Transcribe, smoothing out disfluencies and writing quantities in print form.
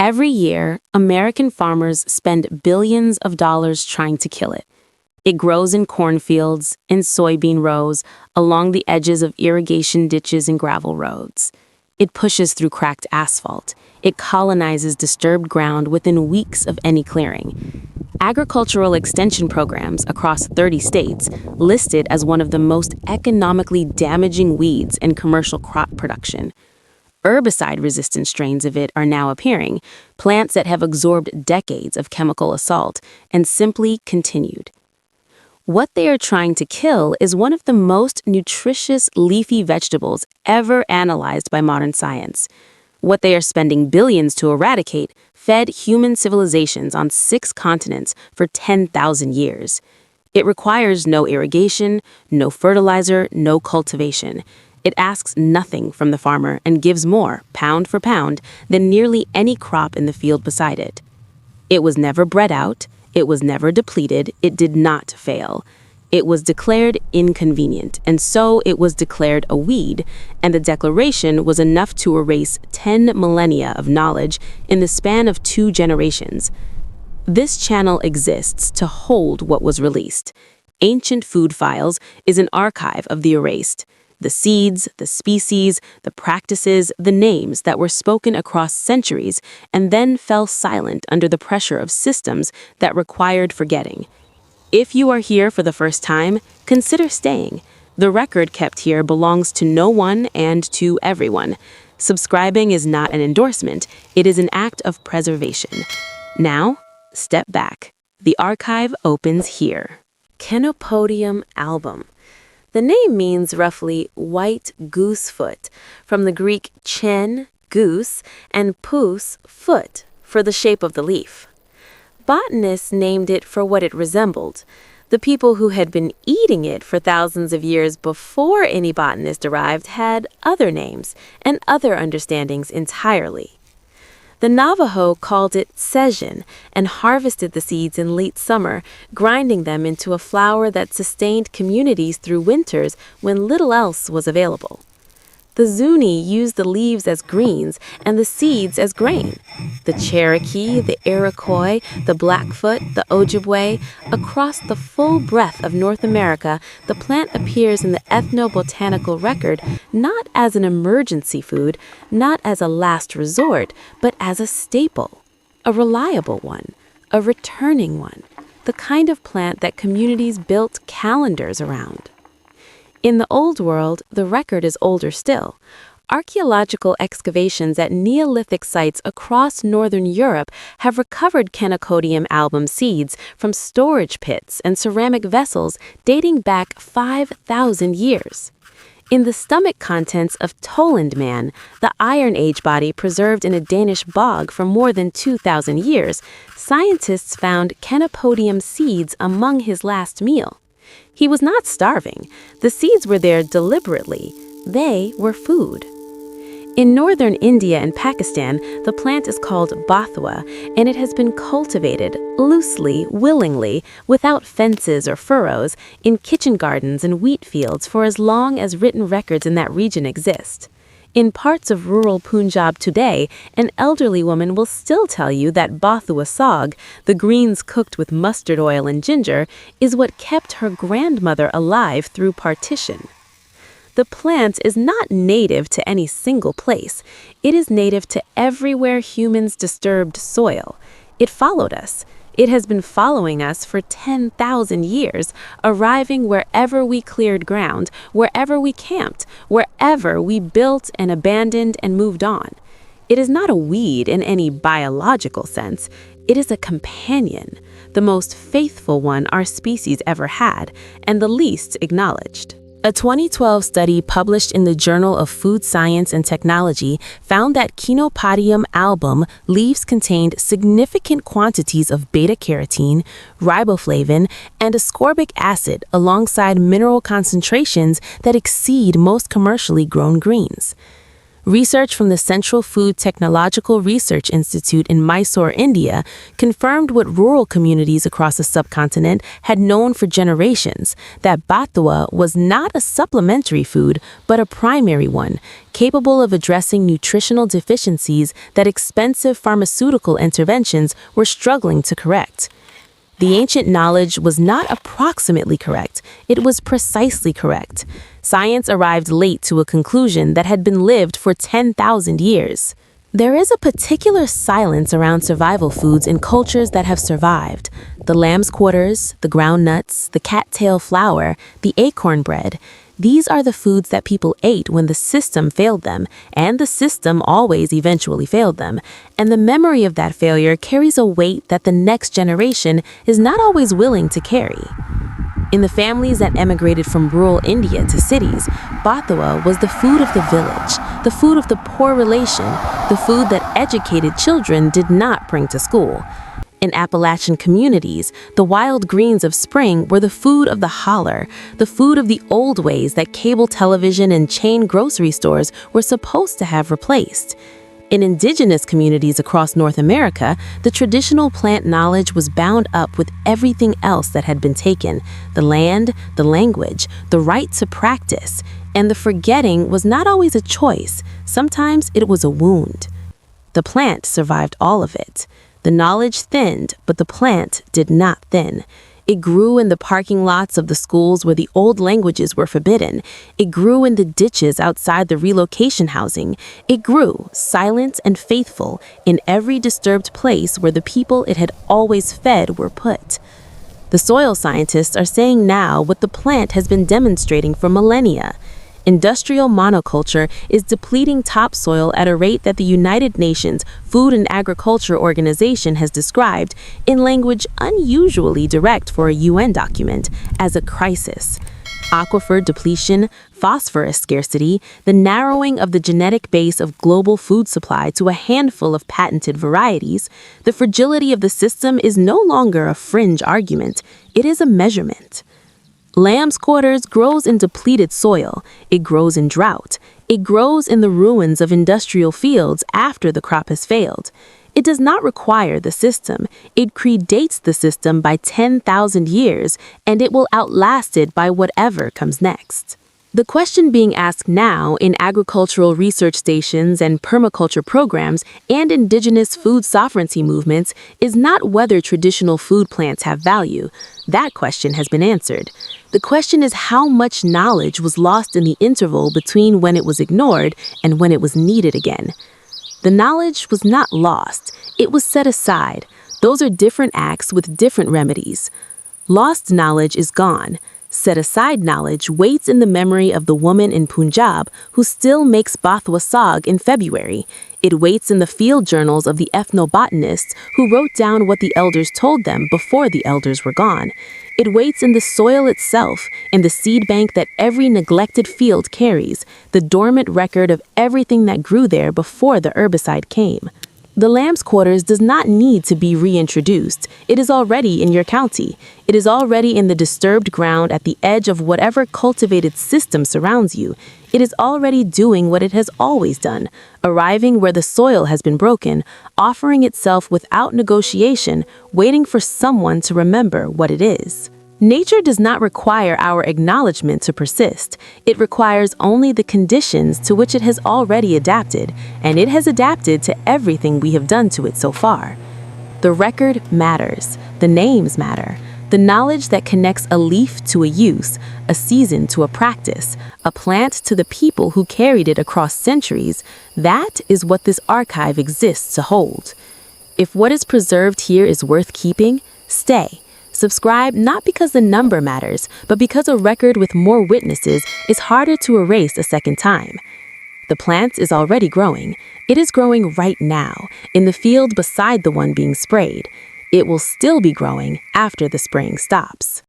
Every year, American farmers spend billions of dollars trying to kill it. It grows in cornfields, in soybean rows, along the edges of irrigation ditches and gravel roads. It pushes through cracked asphalt. It colonizes disturbed ground within weeks of any clearing. Agricultural extension programs across 30 states list it as one of the most economically damaging weeds in commercial crop production. Herbicide-resistant strains of it are now appearing, plants that have absorbed decades of chemical assault and simply continued. What they are trying to kill is one of the most nutritious leafy vegetables ever analyzed by modern science. What they are spending billions to eradicate fed human civilizations on 6 continents for 10,000 years. It requires no irrigation, no fertilizer, no cultivation. It asks nothing from the farmer and gives more, pound for pound, than nearly any crop in the field beside it. It was never bred out. It was never depleted. It did not fail. It was declared inconvenient, and so it was declared a weed, and the declaration was enough to erase 10 millennia of knowledge in the span of 2 generations. This channel exists to hold what was released. Ancient Food Files is an archive of the erased. The seeds, the species, the practices, the names that were spoken across centuries and then fell silent under the pressure of systems that required forgetting. If you are here for the first time, consider staying. The record kept here belongs to no one and to everyone. Subscribing is not an endorsement, it is an act of preservation. Now, step back. The archive opens here. Chenopodium album. The name means roughly white goosefoot, from the Greek chen, goose, and pous, foot, for the shape of the leaf. Botanists named it for what it resembled. The people who had been eating it for thousands of years before any botanist arrived had other names and other understandings entirely. The Navajo called it sezhin and harvested the seeds in late summer, grinding them into a flour that sustained communities through winters when little else was available. The Zuni used the leaves as greens and the seeds as grain. The Cherokee, the Iroquois, the Blackfoot, the Ojibwe, across the full breadth of North America, the plant appears in the ethnobotanical record not as an emergency food, not as a last resort, but as a staple, a reliable one, a returning one, the kind of plant that communities built calendars around. In the Old World, the record is older still. Archaeological excavations at Neolithic sites across northern Europe have recovered Chenopodium album seeds from storage pits and ceramic vessels dating back 5,000 years. In the stomach contents of Toland man, the Iron Age body preserved in a Danish bog for more than 2,000 years, scientists found Chenopodium seeds among his last meal. He was not starving. The seeds were there deliberately. They were food. In northern India and Pakistan, the plant is called bathua, and it has been cultivated loosely, willingly, without fences or furrows, in kitchen gardens and wheat fields for as long as written records in that region exist. In parts of rural Punjab today, an elderly woman will still tell you that bathua saag, the greens cooked with mustard oil and ginger, is what kept her grandmother alive through partition. The plant is not native to any single place. It is native to everywhere humans disturbed soil. It followed us. It has been following us for 10,000 years, arriving wherever we cleared ground, wherever we camped, wherever we built and abandoned and moved on. It is not a weed in any biological sense. It is a companion, the most faithful one our species ever had, and the least acknowledged. A 2012 study published in the Journal of Food Science and Technology found that Chenopodium album leaves contained significant quantities of beta-carotene, riboflavin, and ascorbic acid alongside mineral concentrations that exceed most commercially grown greens. Research from the Central Food Technological Research Institute in Mysore, India, confirmed what rural communities across the subcontinent had known for generations, that bathua was not a supplementary food, but a primary one, capable of addressing nutritional deficiencies that expensive pharmaceutical interventions were struggling to correct. The ancient knowledge was not approximately correct, it was precisely correct. Science arrived late to a conclusion that had been lived for 10,000 years. There is a particular silence around survival foods in cultures that have survived. The lamb's quarters, the ground nuts, the cattail flour, the acorn bread. These are the foods that people ate when the system failed them, and the system always eventually failed them. And the memory of that failure carries a weight that the next generation is not always willing to carry. In the families that emigrated from rural India to cities, bathua was the food of the village, the food of the poor relation, the food that educated children did not bring to school. In Appalachian communities, the wild greens of spring were the food of the holler, the food of the old ways that cable television and chain grocery stores were supposed to have replaced. In indigenous communities across North America, the traditional plant knowledge was bound up with everything else that had been taken: the land, the language, the right to practice. And the forgetting was not always a choice. Sometimes it was a wound. The plant survived all of it. The knowledge thinned, but the plant did not thin. It grew in the parking lots of the schools where the old languages were forbidden. It grew in the ditches outside the relocation housing. It grew, silent and faithful, in every disturbed place where the people it had always fed were put. The soil scientists are saying now what the plant has been demonstrating for millennia. Industrial monoculture is depleting topsoil at a rate that the United Nations Food and Agriculture Organization has described, in language unusually direct for a UN document, as a crisis. Aquifer depletion, phosphorus scarcity, the narrowing of the genetic base of global food supply to a handful of patented varieties, the fragility of the system is no longer a fringe argument, it is a measurement. Lamb's quarters grows in depleted soil. It grows in drought. It grows in the ruins of industrial fields after the crop has failed. It does not require the system. It predates the system by 10,000 years, and it will outlast it by whatever comes next. The question being asked now in agricultural research stations and permaculture programs and indigenous food sovereignty movements is not whether traditional food plants have value. That question has been answered. The question is how much knowledge was lost in the interval between when it was ignored and when it was needed again. The knowledge was not lost. It was set aside. Those are different acts with different remedies. Lost knowledge is gone. Set-aside knowledge waits in the memory of the woman in Punjab who still makes bathwa saag in February. It waits in the field journals of the ethnobotanists who wrote down what the elders told them before the elders were gone. It waits in the soil itself, in the seed bank that every neglected field carries, the dormant record of everything that grew there before the herbicide came. The lamb's quarters does not need to be reintroduced. It is already in your county. It is already in the disturbed ground at the edge of whatever cultivated system surrounds you. It is already doing what it has always done, arriving where the soil has been broken, offering itself without negotiation, waiting for someone to remember what it is. Nature does not require our acknowledgement to persist. It requires only the conditions to which it has already adapted, and it has adapted to everything we have done to it so far. The record matters. The names matter. The knowledge that connects a leaf to a use, a season to a practice, a plant to the people who carried it across centuries, that is what this archive exists to hold. If what is preserved here is worth keeping, stay. Subscribe not because the number matters, but because a record with more witnesses is harder to erase a second time. The plant is already growing. It is growing right now, in the field beside the one being sprayed. It will still be growing after the spraying stops.